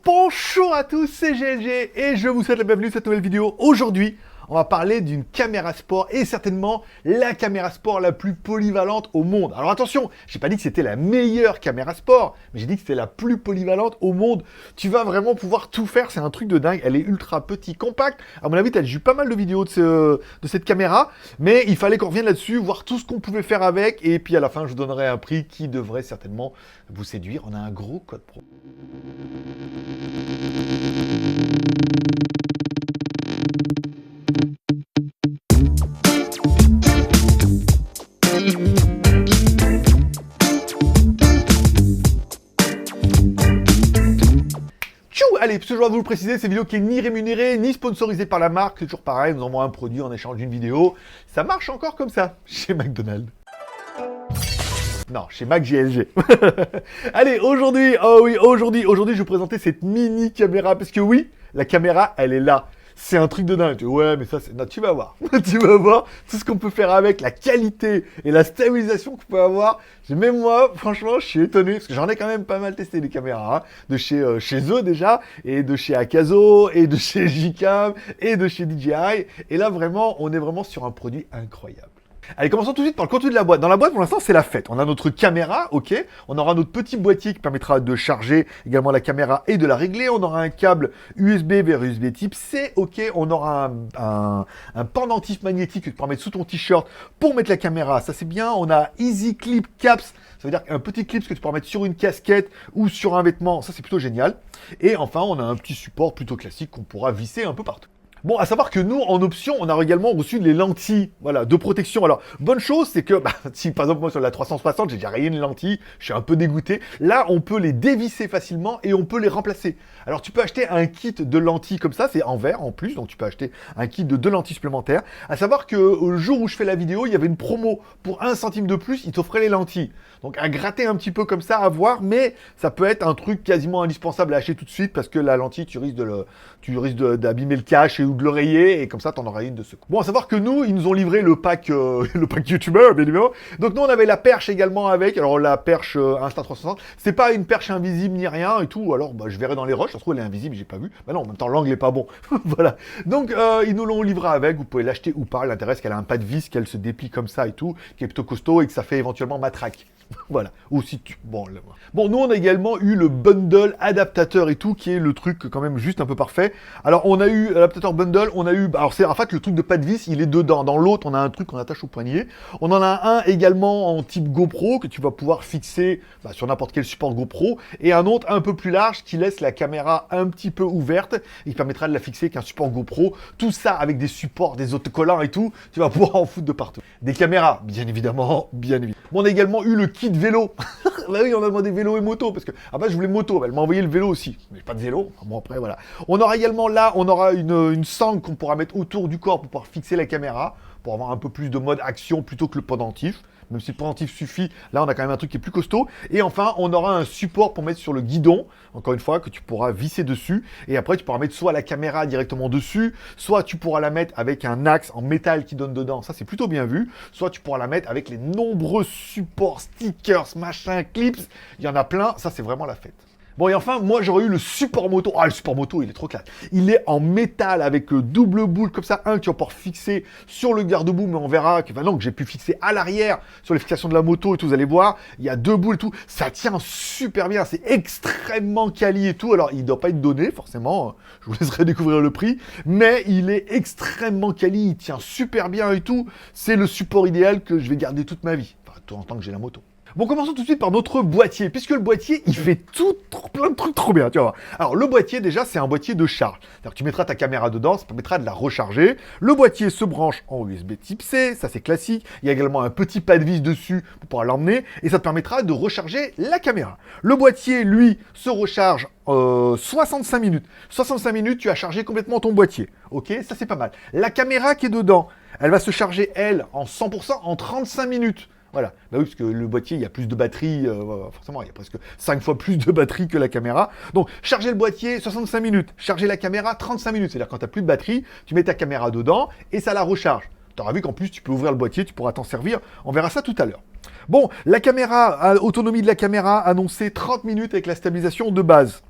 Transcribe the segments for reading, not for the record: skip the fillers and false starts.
Bonjour à tous, c'est GLG et je vous souhaite la bienvenue dans cette nouvelle vidéo. Aujourd'hui, on va parler d'une caméra sport et certainement la caméra sport la plus polyvalente au monde. Alors attention, j'ai pas dit que c'était la meilleure caméra sport, mais j'ai dit que c'était la plus polyvalente au monde. Tu vas vraiment pouvoir tout faire, c'est un truc de dingue. Elle est ultra petite, compacte. À mon avis, tu as vu pas mal de vidéos de cette caméra, mais il fallait qu'on revienne là-dessus, voir tout ce qu'on pouvait faire avec, et puis à la fin, je vous donnerai un prix qui devrait certainement vous séduire. On a un gros code pro. Allez, parce que je dois vous le préciser, c'est une vidéo qui est ni rémunérée, ni sponsorisée par la marque. C'est toujours pareil, nous envoie un produit en échange d'une vidéo. Ça marche encore comme ça, chez McDonald's. Non, chez MacGLG. Allez, aujourd'hui, aujourd'hui, je vais vous présenter cette mini caméra. Parce que oui, la caméra, elle est là. C'est un truc de dingue. Ouais, mais ça, c'est... Non, tu vas voir. Tu vas voir tout ce qu'on peut faire avec, la qualité et la stabilisation qu'on peut avoir. Même moi, franchement, je suis étonné, parce que j'en ai quand même pas mal testé les caméras, hein, de chez eux déjà, et de chez Akazo, et de chez Gcam, et de chez DJI. Et là, vraiment, on est vraiment sur un produit incroyable. Allez, commençons tout de suite par le contenu de la boîte. Dans la boîte, pour l'instant, c'est la fête. On a notre caméra, ok. On aura notre petit boîtier qui permettra de charger également la caméra et de la régler. On aura un câble USB vers USB type C, ok. On aura un pendentif magnétique que tu pourras mettre sous ton t-shirt pour mettre la caméra. Ça, c'est bien. On a Easy Clip Caps. Ça veut dire un petit clip que tu pourras mettre sur une casquette ou sur un vêtement. Ça, c'est plutôt génial. Et enfin, on a un petit support plutôt classique qu'on pourra visser un peu partout. Bon, à savoir que nous, en option, on a également reçu les lentilles, voilà, de protection. Alors, bonne chose, c'est que, si par exemple, moi, sur la 360, j'ai déjà rayé une lentille, je suis un peu dégoûté. Là, on peut les dévisser facilement et on peut les remplacer. Alors, tu peux acheter un kit de lentilles comme ça, c'est en verre en plus, donc tu peux acheter un kit de 2 lentilles supplémentaires. À savoir que le jour où je fais la vidéo, il y avait une promo pour 1 centime de plus, ils t'offraient les lentilles. Donc, à gratter un petit peu comme ça, à voir, mais ça peut être un truc quasiment indispensable à acheter tout de suite parce que la lentille, tu risques d'abîmer le cache et de l'oreiller, et comme ça, t'en auras une de secours. Bon, à savoir que nous, ils nous ont livré le pack YouTuber, bien évidemment. Donc nous, on avait la perche également avec. Alors la perche Insta360, c'est pas une perche invisible ni rien et tout. Alors je verrai dans les roches, ça se trouve elle est invisible, j'ai pas vu. Non, en même temps, l'angle est pas bon. Voilà. Donc ils nous l'ont livré avec. Vous pouvez l'acheter ou pas. L'intérêt, c'est qu'elle a un pas de vis, qu'elle se déplie comme ça et tout, qui est plutôt costaud et que ça fait éventuellement matraque. Voilà. Ou si tu... Bon, nous, on a également eu le bundle adaptateur et tout, qui est le truc quand même juste un peu parfait. Alors, on a eu l'adaptateur bundle, on a eu... Alors, c'est en fait le truc de pas de vis, il est dedans. Dans l'autre, on a un truc qu'on attache au poignet. On en a un également en type GoPro, que tu vas pouvoir fixer sur n'importe quel support GoPro. Et un autre un peu plus large, qui laisse la caméra un petit peu ouverte, et qui permettra de la fixer avec un support GoPro. Tout ça avec des supports, des autocollants et tout. Tu vas pouvoir en foutre de partout. Des caméras, bien évidemment, bien évidemment. Bon, on a également eu le kit vélo. Bah oui, on a demandé vélo et moto, parce que je voulais moto, elle m'a envoyé le vélo aussi. Mais pas de vélo, bon après voilà. On aura également là, on aura une sangle qu'on pourra mettre autour du corps pour pouvoir fixer la caméra, pour avoir un peu plus de mode action plutôt que le pendentif. Même si le pendentif suffit, là on a quand même un truc qui est plus costaud. Et enfin, on aura un support pour mettre sur le guidon, encore une fois, que tu pourras visser dessus. Et après, tu pourras mettre soit la caméra directement dessus, soit tu pourras la mettre avec un axe en métal qui donne dedans. Ça, c'est plutôt bien vu. Soit tu pourras la mettre avec les nombreux supports, stickers, machin, clips. Il y en a plein. Ça, c'est vraiment la fête. Bon, et enfin, moi, j'aurais eu le support moto. Ah, le support moto, il est trop classe. Il est en métal avec double boule comme ça. Un que tu vas pouvoir fixer sur le garde-boue, mais on verra que, que j'ai pu fixer à l'arrière sur les fixations de la moto et tout. Vous allez voir, il y a 2 boules et tout. Ça tient super bien. C'est extrêmement quali et tout. Alors, il ne doit pas être donné, forcément. Je vous laisserai découvrir le prix. Mais il est extrêmement quali. Il tient super bien et tout. C'est le support idéal que je vais garder toute ma vie. Enfin, tout en tant que j'ai la moto. Bon, commençons tout de suite par notre boîtier, puisque le boîtier, il fait plein de trucs trop bien, tu vois. Alors, le boîtier, déjà, c'est un boîtier de charge. C'est-à-dire que tu mettras ta caméra dedans, ça permettra de la recharger. Le boîtier se branche en USB type C, ça c'est classique. Il y a également un petit pas de vis dessus pour pouvoir l'emmener, et ça te permettra de recharger la caméra. Le boîtier, lui, se recharge 65 minutes. 65 minutes, tu as chargé complètement ton boîtier. Ok, ça c'est pas mal. La caméra qui est dedans, elle va se charger, elle, en 100% en 35 minutes. Voilà, bah oui, parce que le boîtier, il y a plus de batterie, forcément, il y a presque 5 fois plus de batterie que la caméra. Donc, charger le boîtier, 65 minutes. Charger la caméra, 35 minutes. C'est-à-dire, quand tu n'as plus de batterie, tu mets ta caméra dedans et ça la recharge. Tu auras vu qu'en plus, tu peux ouvrir le boîtier, tu pourras t'en servir. On verra ça tout à l'heure. Bon, la caméra, autonomie de la caméra, annoncée 30 minutes avec la stabilisation de base.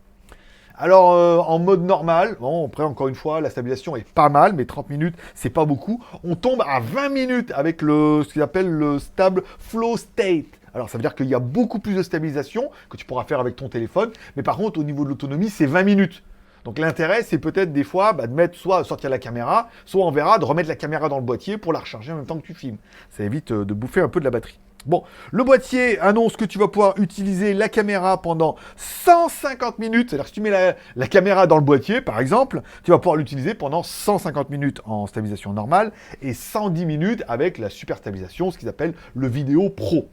Alors, en mode normal, bon, après, encore une fois, la stabilisation est pas mal, mais 30 minutes, c'est pas beaucoup. On tombe à 20 minutes avec ce qu'ils appellent le stable flow state. Alors, ça veut dire qu'il y a beaucoup plus de stabilisation que tu pourras faire avec ton téléphone, mais par contre, au niveau de l'autonomie, c'est 20 minutes. Donc l'intérêt, c'est peut-être des fois de mettre soit sortir la caméra, soit on verra de remettre la caméra dans le boîtier pour la recharger en même temps que tu filmes. Ça évite de bouffer un peu de la batterie. Bon, le boîtier annonce que tu vas pouvoir utiliser la caméra pendant 150 minutes. C'est-à-dire que si tu mets la caméra dans le boîtier, par exemple, tu vas pouvoir l'utiliser pendant 150 minutes en stabilisation normale et 110 minutes avec la super stabilisation, ce qu'ils appellent le vidéo pro.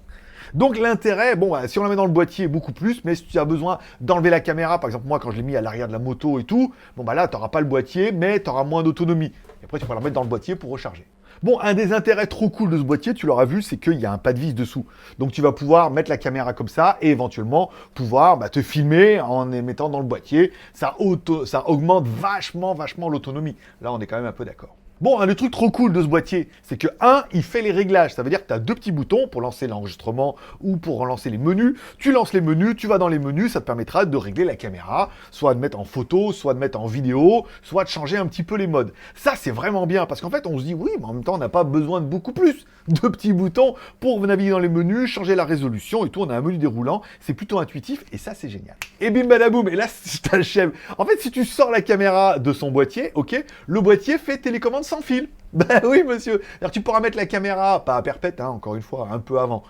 Donc l'intérêt, bon, si on la met dans le boîtier, beaucoup plus, mais si tu as besoin d'enlever la caméra, par exemple moi quand je l'ai mis à l'arrière de la moto et tout, bon bah là tu n'auras pas le boîtier, mais tu auras moins d'autonomie. Et après tu pourras la mettre dans le boîtier pour recharger. Bon, un des intérêts trop cool de ce boîtier, tu l'auras vu, c'est qu'il y a un pas de vis dessous. Donc tu vas pouvoir mettre la caméra comme ça et éventuellement pouvoir te filmer en les mettant dans le boîtier. Ça augmente vachement l'autonomie. Là on est quand même un peu d'accord. Bon, le truc trop cool de ce boîtier, c'est que, il fait les réglages. Ça veut dire que tu as deux petits boutons pour lancer l'enregistrement ou pour relancer les menus. Tu lances les menus, tu vas dans les menus, ça te permettra de régler la caméra, soit de mettre en photo, soit de mettre en vidéo, soit de changer un petit peu les modes. Ça, c'est vraiment bien, parce qu'en fait, on se dit, oui, mais en même temps, on n'a pas besoin de beaucoup plus de petits boutons pour naviguer dans les menus, changer la résolution et tout. On a un menu déroulant, c'est plutôt intuitif, et ça, c'est génial. Et bim badaboum, et là, c'est ta chèvre. En fait, si tu sors la caméra de son boîtier, ok, le boîtier fait télécommande sans fil. Ben oui, monsieur. Alors, tu pourras mettre la caméra, pas à perpète, encore une fois, un peu avant.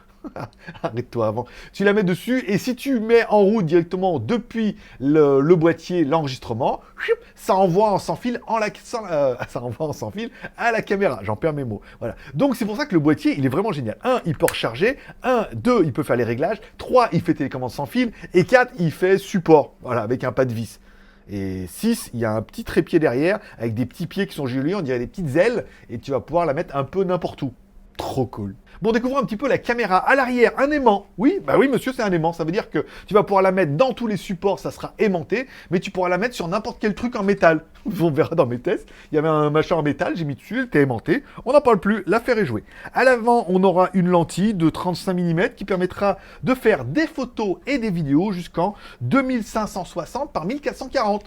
Arrête-toi avant. Tu la mets dessus et si tu mets en route directement depuis le boîtier l'enregistrement, ça envoie en sans fil ça envoie en sans fil à la caméra. J'en perds mes mots. Voilà. Donc c'est pour ça que le boîtier, il est vraiment génial. 1, il peut recharger. 2, il peut faire les réglages. 3, il fait télécommande sans fil. Et 4, il fait support. Voilà, avec un pas de vis. Et 6, il y a un petit trépied derrière avec des petits pieds qui sont jolis, on dirait des petites ailes, et tu vas pouvoir la mettre un peu n'importe où. Trop cool. Bon, découvrons un petit peu la caméra. À l'arrière, un aimant. Oui, bah oui, monsieur, c'est un aimant. Ça veut dire que tu vas pouvoir la mettre dans tous les supports, ça sera aimanté, mais tu pourras la mettre sur n'importe quel truc en métal. On verra dans mes tests. Il y avait un machin en métal, j'ai mis dessus, elle était aimantée. On n'en parle plus, l'affaire est jouée. À l'avant, on aura une lentille de 35 mm qui permettra de faire des photos et des vidéos jusqu'en 2560 par 1440.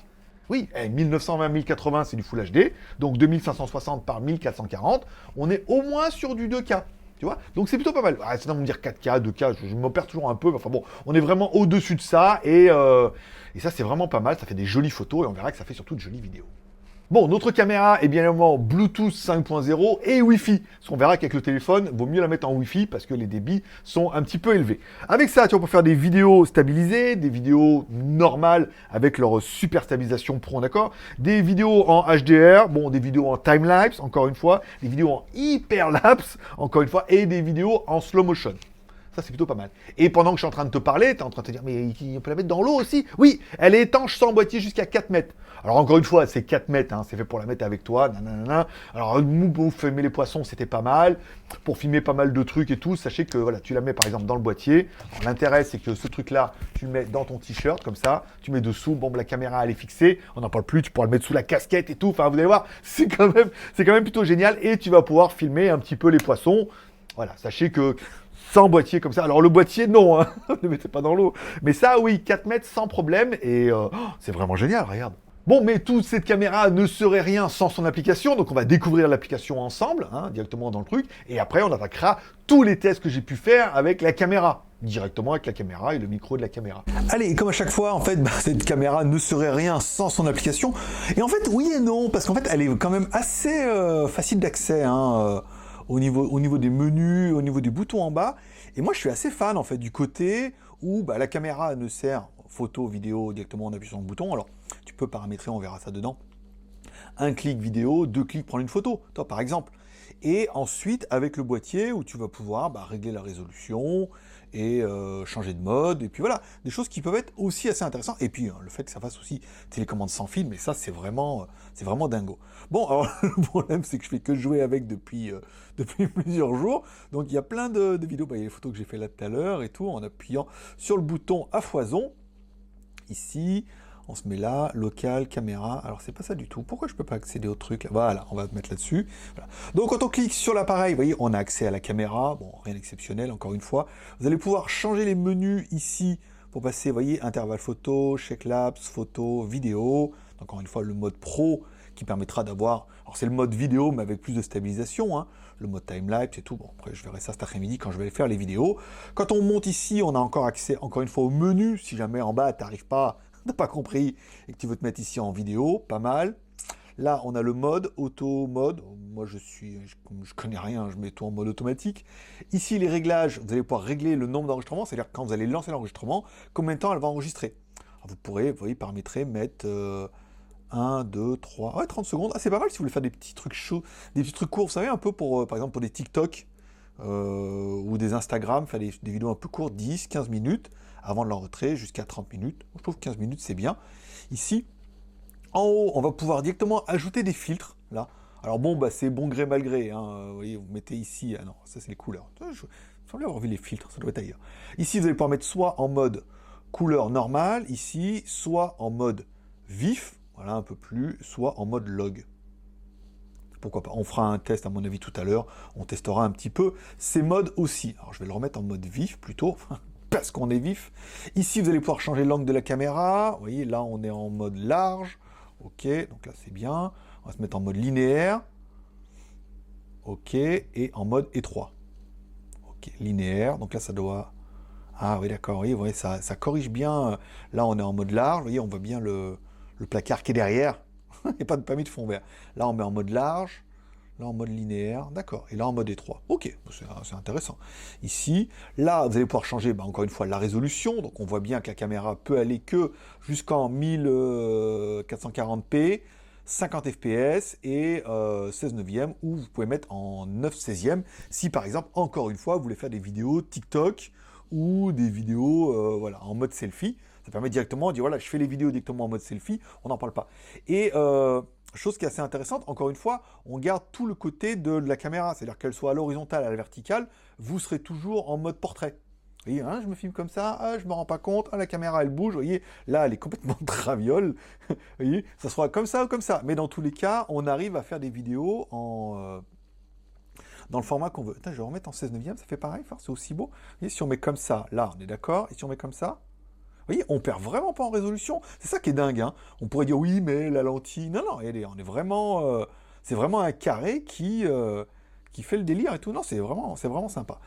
Oui, 1920-1080, c'est du Full HD, donc 2560 par 1440, on est au moins sur du 2K, tu vois. Donc c'est plutôt pas mal. Sinon, on va me dire 4K, 2K, je me perds toujours un peu, mais enfin bon, on est vraiment au-dessus de ça, et ça, c'est vraiment pas mal, ça fait des jolies photos, et on verra que ça fait surtout de jolies vidéos. Bon, notre caméra est bien évidemment Bluetooth 5.0 et Wi-Fi. Parce qu'on verra qu'avec le téléphone, il vaut mieux la mettre en Wi-Fi parce que les débits sont un petit peu élevés. Avec ça, tu vas pouvoir faire des vidéos stabilisées, des vidéos normales avec leur super stabilisation pro, d'accord, des vidéos en HDR, bon, des vidéos en time-lapse, encore une fois, des vidéos en hyper-lapse, encore une fois, et des vidéos en slow motion. Ça, c'est plutôt pas mal. Et pendant que je suis en train de te parler, tu es en train de te dire, mais on peut la mettre dans l'eau aussi? Oui, elle est étanche sans boîtier jusqu'à 4 mètres. Alors, encore une fois, c'est 4 mètres, c'est fait pour la mettre avec toi, nanana. Alors, pour filmer les poissons, c'était pas mal. Pour filmer pas mal de trucs et tout, sachez que voilà, tu la mets par exemple dans le boîtier. L'intérêt, c'est que ce truc-là, tu le mets dans ton t-shirt, comme ça, tu mets dessous, bon, la caméra, elle est fixée, on n'en parle plus, tu pourras le mettre sous la casquette et tout. Enfin, vous allez voir, c'est quand même plutôt génial. Et tu vas pouvoir filmer un petit peu les poissons. Voilà, sachez que sans boîtier comme ça. Alors le boîtier, non, ne le mettez pas dans l'eau. Mais ça, oui, 4 mètres sans problème. Et c'est vraiment génial, regarde. Bon, mais toute cette caméra ne serait rien sans son application. Donc on va découvrir l'application ensemble, directement dans le truc. Et après, on attaquera tous les tests que j'ai pu faire avec la caméra. Directement avec la caméra et le micro de la caméra. Allez, et comme à chaque fois, en fait, cette caméra ne serait rien sans son application. Et en fait, oui et non, parce qu'en fait, elle est quand même assez facile d'accès, au niveau des menus, au niveau des boutons en bas. Et moi, je suis assez fan, en fait, du côté où la caméra ne sert photo, vidéo, directement en appuyant sur le bouton. Alors, tu peux paramétrer, on verra ça dedans. Un clic vidéo, 2 clics, prendre une photo, toi, par exemple. Et ensuite, avec le boîtier, où tu vas pouvoir régler la résolution et changer de mode. Et puis voilà, des choses qui peuvent être aussi assez intéressantes. Et puis, le fait que ça fasse aussi télécommande sans fil, mais ça, c'est vraiment dingo. Bon, alors, le problème, c'est que je fais que jouer avec depuis plusieurs jours. Donc, il y a plein de vidéos. Il y a les photos que j'ai fait là tout à l'heure et tout, en appuyant sur le bouton à foison. Ici, on se met là, local, caméra. Alors, c'est pas ça du tout. Pourquoi je peux pas accéder au truc là? Voilà, on va mettre là-dessus. Voilà. Donc, quand on clique sur l'appareil, vous voyez, on a accès à la caméra. Bon, rien d'exceptionnel, encore une fois. Vous allez pouvoir changer les menus ici pour passer, vous voyez, intervalle photo, shake lapse, photo, vidéo. Encore une fois, le mode pro qui permettra d'avoir... Alors c'est le mode vidéo, mais avec plus de stabilisation, hein. Le mode time-lapse et tout. Bon, après, je verrai ça cet après-midi quand je vais faire les vidéos. Quand on monte ici, on a encore accès, encore une fois, au menu. Si jamais en bas, tu n'arrives pas, tu n'as pas compris, et que tu veux te mettre ici en vidéo, pas mal. Là, on a le mode, auto-mode. Moi, je connais rien, je mets tout en mode automatique. Ici, les réglages, vous allez pouvoir régler le nombre d'enregistrements, c'est-à-dire quand vous allez lancer l'enregistrement, combien de temps elle va enregistrer. Alors, vous pourrez, vous voyez, paramétrer, mettre 1, 2, 3, ouais, 30 secondes. Ah, c'est pas mal si vous voulez faire des petits trucs chauds, des petits trucs courts, vous savez, un peu pour, par exemple, pour des TikTok ou des Instagram, faire des vidéos un peu courtes, 10, 15 minutes, avant de leur retrait, jusqu'à 30 minutes. Je trouve que 15 minutes, c'est bien. Ici, en haut, on va pouvoir directement ajouter des filtres, là. Alors bon, bah, c'est bon gré mal gré, hein. Vous voyez, vous mettez ici, ah non, ça c'est les couleurs. Je semblais avoir vu les filtres, ça doit être ailleurs. Ici, vous allez pouvoir mettre soit en mode couleur normale, ici, soit en mode vif, voilà, un peu plus, soit en mode log. Pourquoi pas, on fera un test à mon avis tout à l'heure, on testera un petit peu ces modes aussi. Alors je vais le remettre en mode vif plutôt, parce qu'on est vif. Ici, vous allez pouvoir changer l'angle de la caméra, vous voyez, là on est en mode large. Ok, donc là c'est bien. On va se mettre en mode linéaire. Ok, et en mode étroit. Ok, linéaire. Donc là ça doit... Ah oui d'accord, oui, voyez, ça corrige bien. Là on est en mode large, vous voyez, on voit bien le placard qui est derrière. Il n'y a pas mis de fond vert. Là on met en mode large. Là en mode linéaire, d'accord. Et là en mode étroit. Ok, c'est intéressant. Ici, là, vous allez pouvoir changer, bah, encore une fois, la résolution. Donc on voit bien que la caméra peut aller que jusqu'en 1440p, 50 fps et 16 neuvième, ou vous pouvez mettre en 9 16e. Si par exemple, encore une fois, vous voulez faire des vidéos TikTok ou des vidéos voilà, en mode selfie. Ça permet directement de dire, voilà, je fais les vidéos directement en mode selfie, on n'en parle pas. Et... chose qui est assez intéressante, encore une fois, on garde tout le côté de la caméra, c'est-à-dire qu'elle soit à l'horizontale, à la verticale, vous serez toujours en mode portrait. Vous voyez, hein, je me filme comme ça, ah, je me rends pas compte, ah, la caméra elle bouge, vous voyez, là elle est complètement traviole, vous voyez, ça sera comme ça ou comme ça, mais dans tous les cas, on arrive à faire des vidéos dans le format qu'on veut. Attends, je vais remettre en 16 neuvième, ça fait pareil, c'est aussi beau. Vous voyez, si on met comme ça, là on est d'accord, et si on met comme ça, vous voyez, on perd vraiment pas en résolution. C'est ça qui est dingue, hein. On pourrait dire, oui, mais la lentille... Non, non, on est vraiment... c'est vraiment un carré qui fait le délire et tout. Non, c'est vraiment sympa.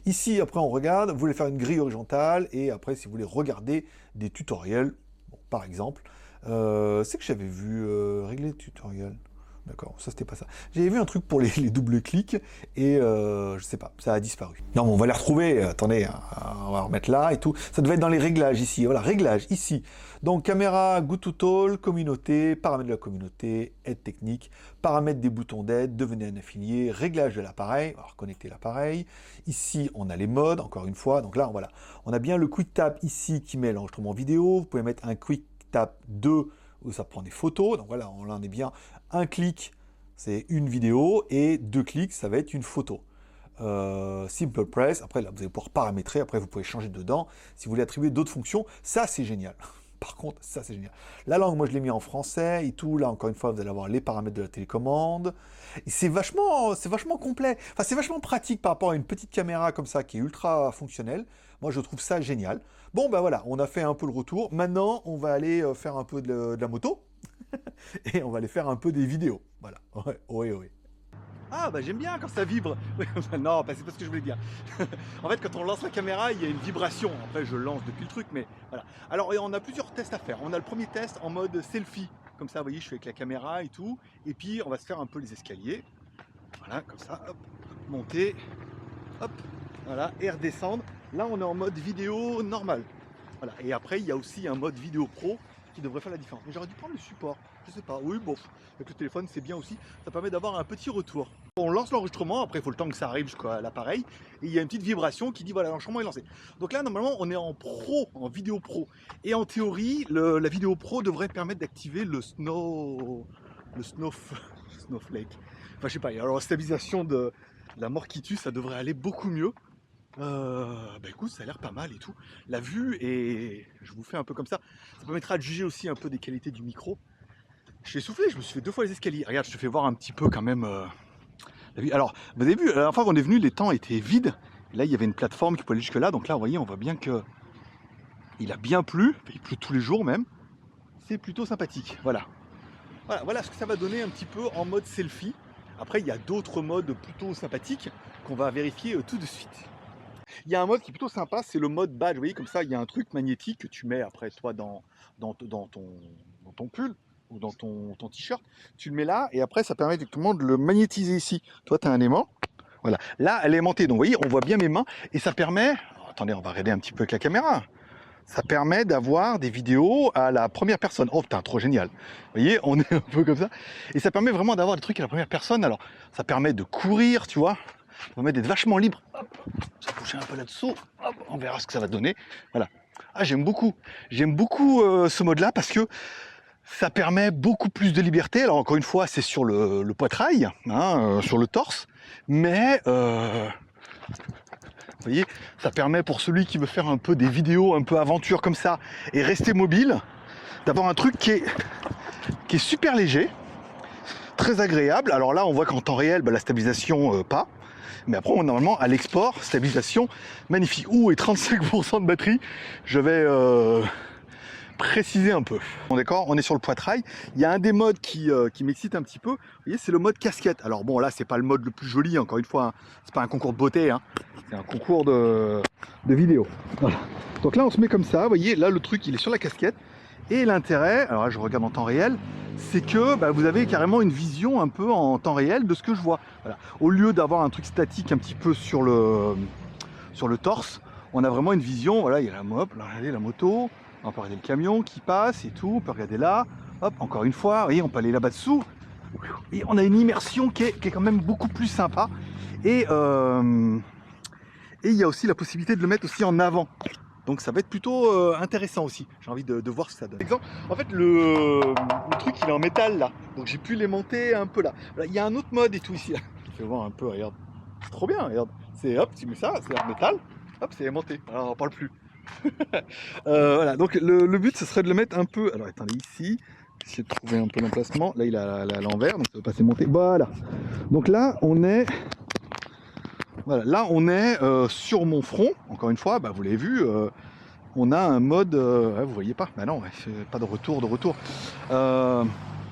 Ici, après, on regarde. Vous voulez faire une grille horizontale. Et après, si vous voulez regarder des tutoriels, bon, par exemple, c'est que j'avais vu régler le tutoriel. D'accord, ça c'était pas ça. J'avais vu un truc pour les doubles clics et je sais pas, ça a disparu. Non, mais on va les retrouver. Attendez, hein, on va remettre là et tout. Ça devait être dans les réglages ici. Voilà, réglages ici. Donc caméra, Go to All, communauté, paramètres de la communauté, aide technique, paramètres des boutons d'aide, devenez un affilié, réglage de l'appareil, alors connecter l'appareil. Ici, on a les modes, encore une fois. Donc là, voilà, on a bien le Quick Tap ici qui met l'enregistrement vidéo. Vous pouvez mettre un Quick Tap 2 où ça prend des photos. Donc voilà, on en est bien. Un clic, c'est une vidéo, et 2 clics, ça va être une photo. Simple Press, après là, vous allez pouvoir paramétrer, après vous pouvez changer dedans, si vous voulez attribuer d'autres fonctions, ça c'est génial. Par contre, ça c'est génial. La langue, moi je l'ai mis en français et tout, là encore une fois, vous allez avoir les paramètres de la télécommande. C'est vachement complet, enfin c'est vachement pratique par rapport à une petite caméra comme ça, qui est ultra fonctionnelle. Moi je trouve ça génial. Bon ben voilà, on a fait un peu le retour, maintenant on va aller faire un peu de la moto. Et on va aller faire un peu des vidéos. Voilà. Ouais. Ah bah j'aime bien quand ça vibre. Non, bah, c'est pas ce que je voulais dire. En fait, quand on lance la caméra, il y a une vibration. Après, je lance depuis le truc, mais voilà. Alors, on a plusieurs tests à faire. On a le premier test en mode selfie. Comme ça, vous voyez, je suis avec la caméra et tout. Et puis, on va se faire un peu les escaliers. Voilà, comme ça. Hop, monter. Hop, voilà, et redescendre. Là, on est en mode vidéo normal. Voilà. Et après, il y a aussi un mode vidéo pro qui devrait faire la différence. Mais j'aurais dû prendre le support, je sais pas. Oui, bon, avec le téléphone, c'est bien aussi. Ça permet d'avoir un petit retour. On lance l'enregistrement, après il faut le temps que ça arrive jusqu'à l'appareil. Et il y a une petite vibration qui dit voilà, l'enregistrement est lancé. Donc là, normalement, on est en pro, en vidéo pro. Et en théorie, la vidéo pro devrait permettre d'activer le snowflake. Enfin, je sais pas, alors la stabilisation de la mort qui tue, ça devrait aller beaucoup mieux. Bah écoute, ça a l'air pas mal et tout. La vue, et je vous fais un peu comme ça permettra de juger aussi un peu des qualités du micro. Je suis essoufflé, je me suis fait 2 fois les escaliers. Regarde, je te fais voir un petit peu quand même la vue. Alors, vous avez vu, la dernière fois qu'on est venu, les temps étaient vides. Là, il y avait une plateforme qui pouvait aller jusque là. Donc là, vous voyez, on voit bien que Il a bien plu, il pleut tous les jours même. C'est plutôt sympathique, voilà. Voilà ce que ça va donner un petit peu en mode selfie. Après, il y a d'autres modes plutôt sympathiques qu'on va vérifier tout de suite. Il y a un mode qui est plutôt sympa, c'est le mode badge. Vous voyez, comme ça, il y a un truc magnétique que tu mets après toi dans ton pull ou dans ton t-shirt. Tu le mets là et après, ça permet directement de le magnétiser ici. Toi, tu as un aimant. Voilà. Là, elle est aimantée. Donc, vous voyez, on voit bien mes mains et ça permet... Oh, attendez, on va regarder un petit peu avec la caméra. Ça permet d'avoir des vidéos à la première personne. Oh putain, trop génial. Vous voyez, on est un peu comme ça. Et ça permet vraiment d'avoir des trucs à la première personne. Alors, ça permet de courir, tu vois. Ça permet d'être vachement libre. Hop, ça bouge un peu là-dessous. Hop, on verra ce que ça va donner. Voilà. Ah, j'aime beaucoup. J'aime beaucoup ce mode-là parce que ça permet beaucoup plus de liberté. Alors, encore une fois, c'est sur le poitrail, hein, sur le torse. Mais... vous voyez, ça permet pour celui qui veut faire un peu des vidéos, un peu aventure comme ça, et rester mobile, d'avoir un truc qui est super léger, très agréable. Alors là, on voit qu'en temps réel, la stabilisation, pas. Mais après, normalement, à l'export, stabilisation, magnifique. Ouh, et 35% de batterie, je vais préciser un peu. Bon, d'accord, on est sur le poitrail. Il y a un des modes qui m'excite un petit peu. Vous voyez, c'est le mode casquette. Alors bon, là, c'est pas le mode le plus joli, encore une fois. Hein. C'est pas un concours de beauté, hein. C'est un concours de vidéo. Voilà. Donc là, on se met comme ça. Vous voyez, là, le truc, il est sur la casquette. Et l'intérêt, alors là, je regarde en temps réel, c'est que vous avez carrément une vision un peu en temps réel de ce que je vois. Voilà. Au lieu d'avoir un truc statique un petit peu sur le torse, on a vraiment une vision. Voilà, il y a la mop, là, regardez la moto. On peut regarder le camion qui passe et tout, on peut regarder là, hop, encore une fois, vous voyez, on peut aller là-bas dessous. Et on a une immersion qui est quand même beaucoup plus sympa. Et il y a aussi la possibilité de le mettre aussi en avant. Donc ça va être plutôt intéressant aussi. J'ai envie de voir ce que ça donne. Exemple, en fait, le truc, il est en métal là. Donc j'ai pu l'aimanter un peu là. Voilà, il y a un autre mode et tout ici. Là. Je vais voir un peu, regarde. C'est trop bien, regarde. C'est hop, tu mets ça, c'est en métal. Hop, c'est aimanté. Alors on parle plus. Voilà, donc le but ce serait de le mettre un peu. Alors attendez, ici, essayer de trouver un peu l'emplacement. Là, il a l'envers, donc ça va pas s'aimanter. Voilà. Donc là, on est. Voilà, là, on est sur mon front. Encore une fois, vous l'avez vu, on a un mode. Vous voyez pas? Non, pas de retour,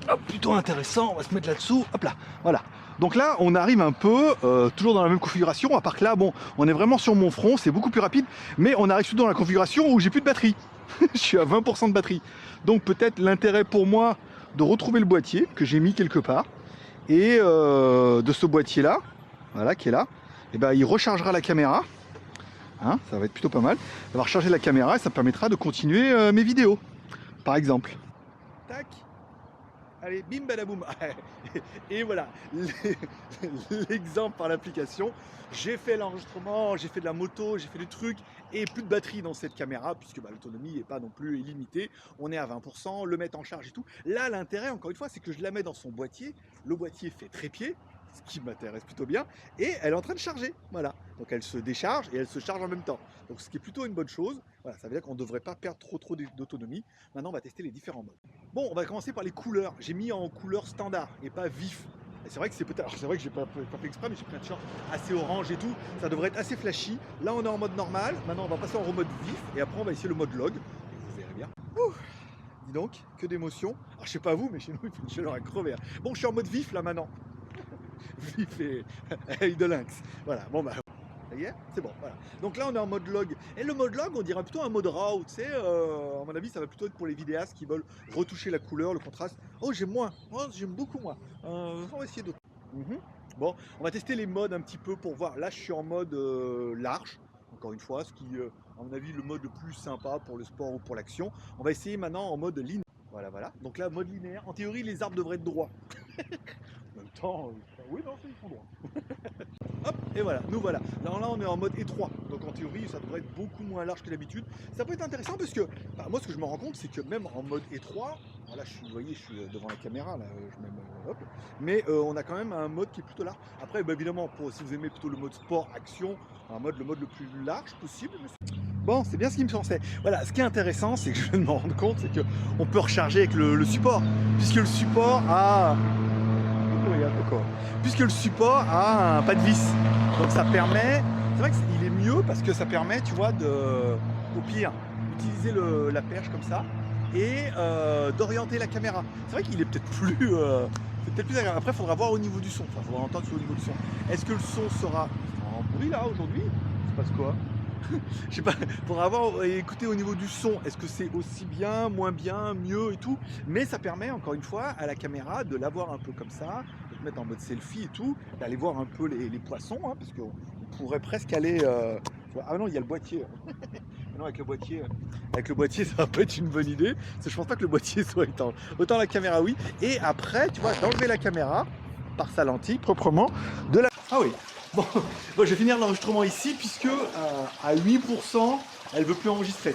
Hop, plutôt intéressant. On va se mettre là-dessous. Hop là, voilà. Donc là, on arrive un peu, toujours dans la même configuration, à part que là, bon, on est vraiment sur mon front, c'est beaucoup plus rapide, mais on arrive surtout dans la configuration où j'ai plus de batterie. Je suis à 20% de batterie. Donc peut-être l'intérêt pour moi de retrouver le boîtier que j'ai mis quelque part, et de ce boîtier-là, voilà, qui est là, et il rechargera la caméra, hein, ça va être plutôt pas mal. Ça va recharger la caméra et ça me permettra de continuer mes vidéos, par exemple. Tac. Allez, bim badaboum. Et voilà, l'exemple par l'application. J'ai fait l'enregistrement, j'ai fait de la moto, j'ai fait des trucs et plus de batterie dans cette caméra puisque l'autonomie n'est pas non plus illimitée. On est à 20%, le mettre en charge et tout. Là, l'intérêt, encore une fois, c'est que je la mets dans son boîtier. Le boîtier fait trépied, ce qui m'intéresse plutôt bien, et elle est en train de charger. Voilà, donc elle se décharge et elle se charge en même temps. Donc ce qui est plutôt une bonne chose. Voilà, ça veut dire qu'on ne devrait pas perdre trop d'autonomie. Maintenant, on va tester les différents modes. Bon, on va commencer par les couleurs. J'ai mis en couleur standard et pas vif. C'est vrai que c'est peut-être. C'est vrai que j'ai pas fait exprès, mais j'ai pris un t-shirt assez orange et tout. Ça devrait être assez flashy. Là, on est en mode normal. Maintenant, on va passer en mode vif et après, on va essayer le mode log. Et vous verrez bien. Ouh, dis donc, que d'émotions. Alors, je sais pas vous, mais chez nous, il fait une chaleur à crever. Bon, je suis en mode vif là maintenant. Vif et œil de lynx. Voilà. Bon ça y est, c'est bon, voilà. Donc là on est en mode log. Et le mode log, on dirait plutôt un mode raw, tu sais, à mon avis ça va plutôt être pour les vidéastes qui veulent retoucher la couleur, le contraste. Oh j'aime moins, oh, j'aime beaucoup moins. On va essayer d'autres. Bon, on va tester les modes un petit peu pour voir. Là je suis en mode large, encore une fois, ce qui, à mon avis, le mode le plus sympa pour le sport ou pour l'action. On va essayer maintenant en mode linéaire. Voilà. Donc là, mode linéaire. En théorie, les arbres devraient être droits. En même temps, oui, non, ils sont droits. Hop, et voilà, nous voilà. Là, on est en mode étroit. Donc en théorie, ça devrait être beaucoup moins large que d'habitude. Ça peut être intéressant parce que, moi, ce que je me rends compte, c'est que même en mode étroit, là, vous voyez, je suis devant la caméra, là, hop. Mais on a quand même un mode qui est plutôt large. Après, évidemment, si vous aimez plutôt le mode sport, action, le mode le plus large possible. Bon, c'est bien ce qui me pensait. Voilà, ce qui est intéressant, c'est que je viens de me rendre compte, c'est qu'on peut recharger avec le support, puisque le support a... Puisque le support a un pas de vis. Donc ça permet... C'est vrai qu'il est mieux parce que ça permet, tu vois, au pire, d'utiliser la perche comme ça et d'orienter la caméra. C'est vrai qu'il est peut-être plus... c'est peut-être plus agréable. Après, il faudra voir au niveau du son. Enfin, il faudra entendre au niveau du son. Est-ce que le son sera en bruit là aujourd'hui? Il se passe quoi? Je sais pas, faudra voir et écouter au niveau du son. Est-ce que c'est aussi bien, moins bien, mieux et tout? Mais ça permet encore une fois à la caméra de l'avoir un peu comme ça, de te mettre en mode selfie et tout, d'aller voir un peu les poissons, hein, parce qu'on pourrait presque aller. Ah non, il y a le boîtier. Non, avec le boîtier, ça va pas être une bonne idée. Parce que je pense pas que le boîtier soit étanche. Autant la caméra, oui. Et après, tu vois, d'enlever la caméra par sa lentille proprement. Ah oui. Bon, je vais finir l'enregistrement ici puisque à 8%, elle veut plus enregistrer.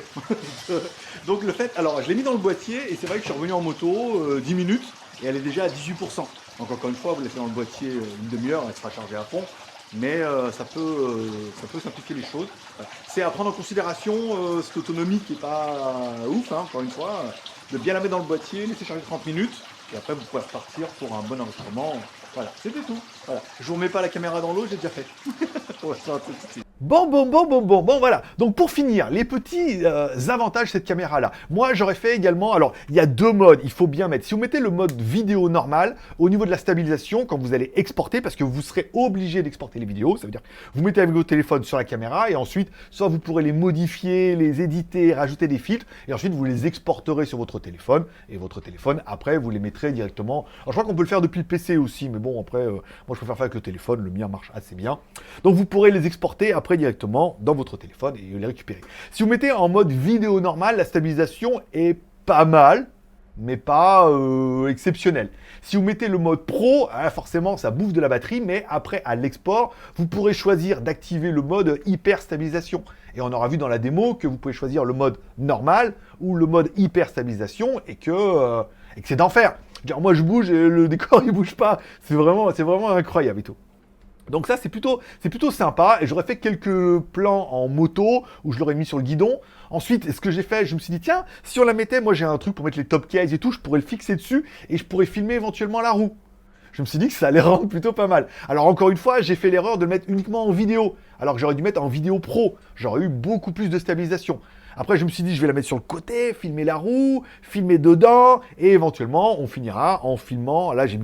Donc le fait, alors je l'ai mis dans le boîtier et c'est vrai que je suis revenu en moto 10 minutes et elle est déjà à 18%. Donc encore une fois, vous laissez dans le boîtier une demi-heure, elle sera chargée à fond. Mais ça peut simplifier les choses. Voilà. C'est à prendre en considération cette autonomie qui n'est pas ouf, hein, encore une fois, de bien la mettre dans le boîtier, laisser charger 30 minutes, et après vous pouvez repartir pour un bon enregistrement. Voilà, c'était tout. Voilà. Je vous remets pas la caméra dans l'eau, j'ai déjà fait. On va faire un truc tout de suite. Bon, voilà. Donc pour finir, les petits avantages de cette caméra-là. Moi, j'aurais fait également, alors, il y a deux modes, il faut bien mettre. Si vous mettez le mode vidéo normal, au niveau de la stabilisation, quand vous allez exporter, parce que vous serez obligé d'exporter les vidéos, ça veut dire que vous mettez avec votre téléphone sur la caméra, et ensuite, soit vous pourrez les modifier, les éditer, rajouter des filtres, et ensuite vous les exporterez sur votre téléphone, et votre téléphone, après, vous les mettrez directement. Alors, je crois qu'on peut le faire depuis le PC aussi, mais bon, après, moi, je préfère faire avec le téléphone, le mien marche assez bien. Donc, vous pourrez les exporter après directement dans votre téléphone et les récupérer. Si vous mettez en mode vidéo normal, la stabilisation est pas mal, mais pas exceptionnelle. Si vous mettez le mode pro, hein, forcément ça bouffe de la batterie, mais après à l'export, vous pourrez choisir d'activer le mode hyper stabilisation. Et on aura vu dans la démo que vous pouvez choisir le mode normal ou le mode hyper stabilisation et que c'est d'enfer. Moi je bouge et le décor il bouge pas. C'est vraiment incroyable et tout. Donc ça, c'est plutôt sympa. Et j'aurais fait quelques plans en moto où je l'aurais mis sur le guidon. Ensuite, ce que j'ai fait, je me suis dit, tiens, si on la mettait, moi j'ai un truc pour mettre les top case et tout, je pourrais le fixer dessus et je pourrais filmer éventuellement la roue. Je me suis dit que ça allait rendre plutôt pas mal. Alors encore une fois, j'ai fait l'erreur de le mettre uniquement en vidéo, alors que j'aurais dû mettre en vidéo pro. J'aurais eu beaucoup plus de stabilisation. Après, je me suis dit, je vais la mettre sur le côté, filmer la roue, filmer dedans, et éventuellement, on finira en filmant. Là, j'ai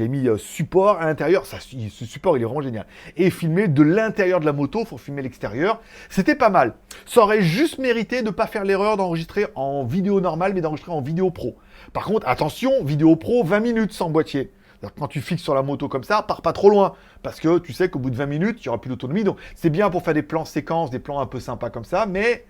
mis support à l'intérieur. Ce support, il est vraiment génial. Et filmer de l'intérieur de la moto, il faut filmer l'extérieur. C'était pas mal. Ça aurait juste mérité de ne pas faire l'erreur d'enregistrer en vidéo normale, mais d'enregistrer en vidéo pro. Par contre, attention, vidéo pro, 20 minutes sans boîtier. Quand tu fixes sur la moto comme ça, pars pas trop loin, parce que tu sais qu'au bout de 20 minutes, il n'y aura plus d'autonomie. Donc c'est bien pour faire des plans séquences, des plans un peu sympas comme ça, mais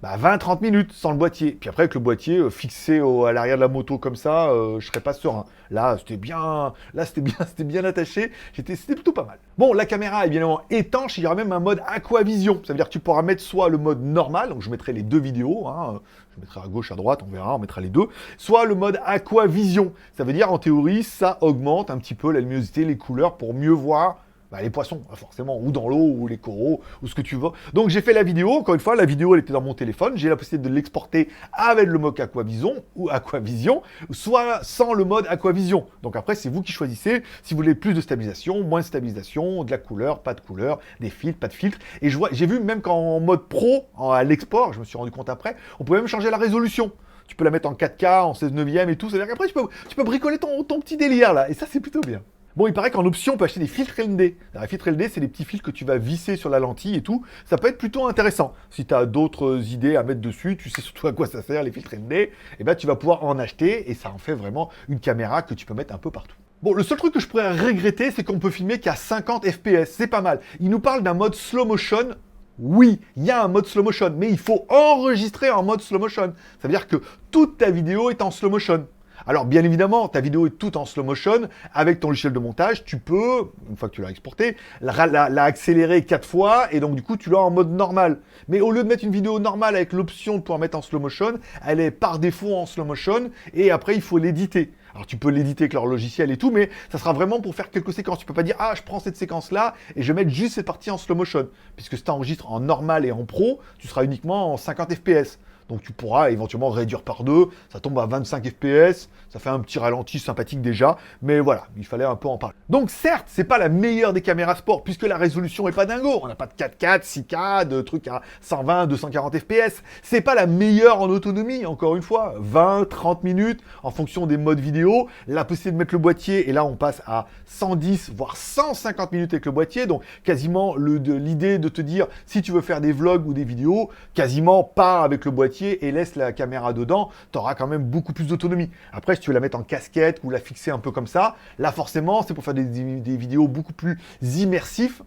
20-30 minutes sans le boîtier. Puis après, avec le boîtier fixé à l'arrière de la moto comme ça, je serais pas serein. Là, c'était bien attaché, c'était plutôt pas mal. Bon, la caméra est bien évidemment étanche, il y aura même un mode aquavision. Ça veut dire que tu pourras mettre soit le mode normal, donc je mettrai les deux vidéos, hein, je mettrai à gauche, à droite, on verra, on mettra les deux, soit le mode aquavision. Ça veut dire, en théorie, ça augmente un petit peu la luminosité, les couleurs pour mieux voir les poissons, forcément, ou dans l'eau, ou les coraux, ou ce que tu veux. Donc j'ai fait la vidéo, encore une fois, la vidéo elle était dans mon téléphone, j'ai la possibilité de l'exporter avec le mode Aquavision, soit sans le mode Aquavision. Donc après, c'est vous qui choisissez si vous voulez plus de stabilisation, moins de stabilisation, de la couleur, pas de couleur, des filtres, pas de filtres. Et j'ai vu même qu'en mode pro, à l'export, je me suis rendu compte après, on pouvait même changer la résolution. Tu peux la mettre en 4K, en 16/9 et tout, c'est-à-dire qu'après tu peux bricoler ton petit délire là, et ça c'est plutôt bien. Bon, il paraît qu'en option, on peut acheter des filtres LED. Alors, les filtres LED, c'est des petits fils que tu vas visser sur la lentille et tout. Ça peut être plutôt intéressant. Si tu as d'autres idées à mettre dessus, tu sais surtout à quoi ça sert, les filtres LED, et ben tu vas pouvoir en acheter et ça en fait vraiment une caméra que tu peux mettre un peu partout. Bon, le seul truc que je pourrais regretter, c'est qu'on peut filmer qu'à 50 fps. C'est pas mal. Il nous parle d'un mode slow motion. Oui, il y a un mode slow motion, mais il faut enregistrer en mode slow motion. Ça veut dire que toute ta vidéo est en slow motion. Alors, bien évidemment, ta vidéo est toute en slow motion. Avec ton logiciel de montage, tu peux, une fois que tu l'as exporté, la accélérer 4 fois et donc du coup, tu l'as en mode normal. Mais au lieu de mettre une vidéo normale avec l'option de pouvoir mettre en slow motion, elle est par défaut en slow motion et après, il faut l'éditer. Alors, tu peux l'éditer avec leur logiciel et tout, mais ça sera vraiment pour faire quelques séquences. Tu peux pas dire, je prends cette séquence-là et je vais mettre juste cette partie en slow motion. Puisque si tu enregistres en normal et en pro, tu seras uniquement en 50 fps. Donc tu pourras éventuellement réduire par 2, ça tombe à 25 FPS, ça fait un petit ralenti sympathique déjà, mais voilà, il fallait un peu en parler. Donc certes, c'est pas la meilleure des caméras sport, puisque la résolution est pas dingo, on n'a pas de 4K, 6K, de trucs à 120, 240 FPS, c'est pas la meilleure en autonomie, encore une fois, 20, 30 minutes, en fonction des modes vidéo, la possibilité de mettre le boîtier, et là on passe à 110, voire 150 minutes avec le boîtier, donc quasiment l'idée de te dire, si tu veux faire des vlogs ou des vidéos, quasiment pas avec le boîtier et laisse la caméra dedans, tu auras quand même beaucoup plus d'autonomie. Après, si tu veux la mettre en casquette ou la fixer un peu comme ça, là forcément, c'est pour faire des vidéos beaucoup plus immersives.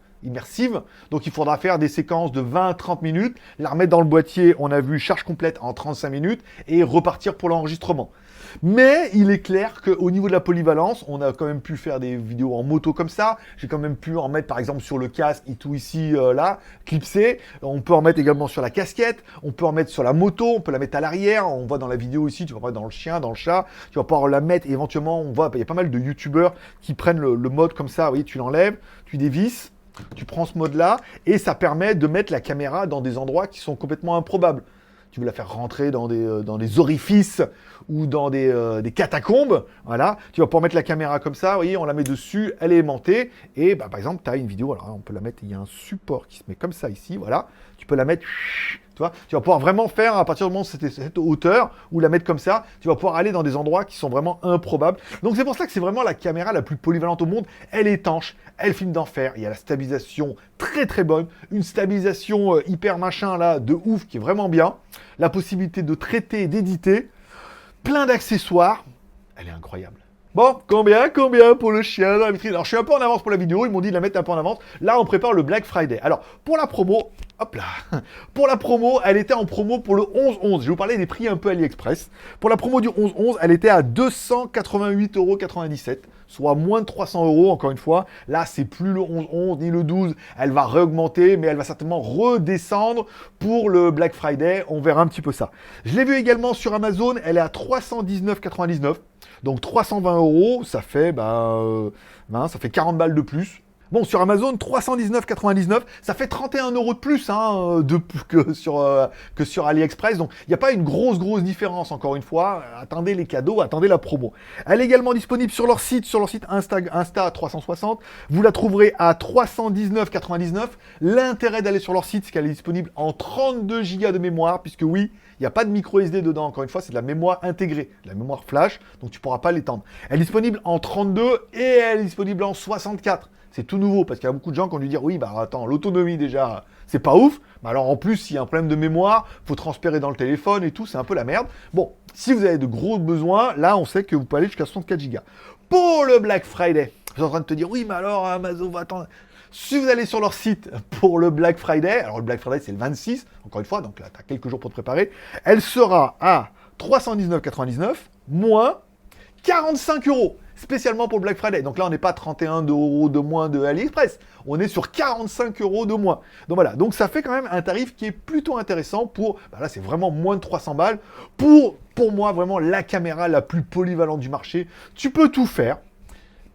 Donc il faudra faire des séquences de 20-30 minutes, la remettre dans le boîtier, on a vu charge complète en 35 minutes, et repartir pour l'enregistrement. Mais il est clair qu'au niveau de la polyvalence, on a quand même pu faire des vidéos en moto comme ça. J'ai quand même pu en mettre par exemple sur le casque et tout ici, là, clipsé. On peut en mettre également sur la casquette. On peut en mettre sur la moto. On peut la mettre à l'arrière. On voit dans la vidéo ici, tu vas voir dans le chien, dans le chat. Tu vas pouvoir la mettre et éventuellement, on voit, il y a pas mal de youtubeurs qui prennent le mode comme ça. Vous voyez, tu l'enlèves, tu dévisses, tu prends ce mode-là et ça permet de mettre la caméra dans des endroits qui sont complètement improbables. Tu veux la faire rentrer dans des orifices ou dans des catacombes, voilà. Tu vas pouvoir mettre la caméra comme ça, vous voyez, on la met dessus, elle est aimantée, et bah, par exemple, tu as une vidéo, alors on peut la mettre, il y a un support qui se met comme ça ici, voilà. Tu peux la mettre, tu vois, tu vas pouvoir vraiment faire, à partir du moment où c'est cette hauteur, ou la mettre comme ça, tu vas pouvoir aller dans des endroits qui sont vraiment improbables. Donc c'est pour ça que c'est vraiment la caméra la plus polyvalente au monde, elle est étanche, elle filme d'enfer, il y a la stabilisation très très bonne, une stabilisation hyper machin là, de ouf, qui est vraiment bien, la possibilité de traiter et d'éditer, plein d'accessoires, elle est incroyable. Bon, combien pour le chien dans la vitrine? Alors, je suis un peu en avance pour la vidéo, ils m'ont dit de la mettre un peu en avance. Là, on prépare le Black Friday. Alors, pour la promo, hop là, pour la promo, elle était en promo pour le 11-11. Je vais vous parler des prix un peu AliExpress. Pour la promo du 11-11, elle était à 288,97 €, soit moins de 300 €, encore une fois. Là, c'est plus le 11-11 ni le 12. Elle va réaugmenter, mais elle va certainement redescendre pour le Black Friday. On verra un petit peu ça. Je l'ai vu également sur Amazon, elle est à 319,99 €. Donc 320 €, ça fait, ça fait 40 balles de plus. Bon, sur Amazon, 319,99 €, ça fait 31 € de plus que sur AliExpress. Donc, il n'y a pas une grosse différence, encore une fois. Attendez les cadeaux, attendez la promo. Elle est également disponible sur leur site Insta 360. Vous la trouverez à 319,99 €. L'intérêt d'aller sur leur site, c'est qu'elle est disponible en 32 Go de mémoire, puisque oui, il n'y a pas de micro SD dedans, encore une fois, c'est de la mémoire intégrée, de la mémoire flash, donc tu ne pourras pas l'étendre. Elle est disponible en 32 et elle est disponible en 64. C'est tout nouveau, parce qu'il y a beaucoup de gens qui ont dû dire, oui, attends, l'autonomie déjà, c'est pas ouf. Alors en plus, s'il y a un problème de mémoire, faut transférer dans le téléphone et tout, c'est un peu la merde. Bon, si vous avez de gros besoins, là, on sait que vous pouvez aller jusqu'à 64 Go. Pour le Black Friday, vous êtes en train de te dire, oui, mais alors Amazon va attendre. Si vous allez sur leur site pour le Black Friday, alors le Black Friday c'est le 26, encore une fois, donc là tu as quelques jours pour te préparer, elle sera à 319,99 moins 45 €, spécialement pour le Black Friday. Donc là on n'est pas à 31 € de moins de AliExpress, on est sur 45 € de moins. Donc voilà, donc ça fait quand même un tarif qui est plutôt intéressant pour, là c'est vraiment moins de 300 balles, pour moi vraiment la caméra la plus polyvalente du marché. Tu peux tout faire.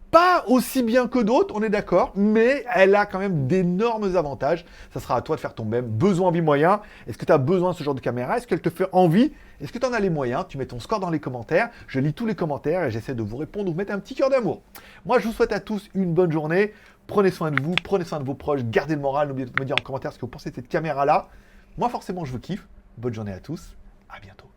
Pas aussi bien que d'autres, on est d'accord, mais elle a quand même d'énormes avantages. Ça sera à toi de faire ton même besoin moyen. Est-ce que tu as besoin de ce genre de caméra? Est-ce qu'elle te fait envie? Est-ce que tu en as les moyens? Tu mets ton score dans les commentaires. Je lis tous les commentaires et j'essaie de vous répondre ou vous mettre un petit cœur d'amour. Moi, je vous souhaite à tous une bonne journée. Prenez soin de vous, prenez soin de vos proches, gardez le moral. N'oubliez pas de me dire en commentaire ce que vous pensez de cette caméra-là. Moi, forcément, je vous kiffe. Bonne journée à tous. À bientôt.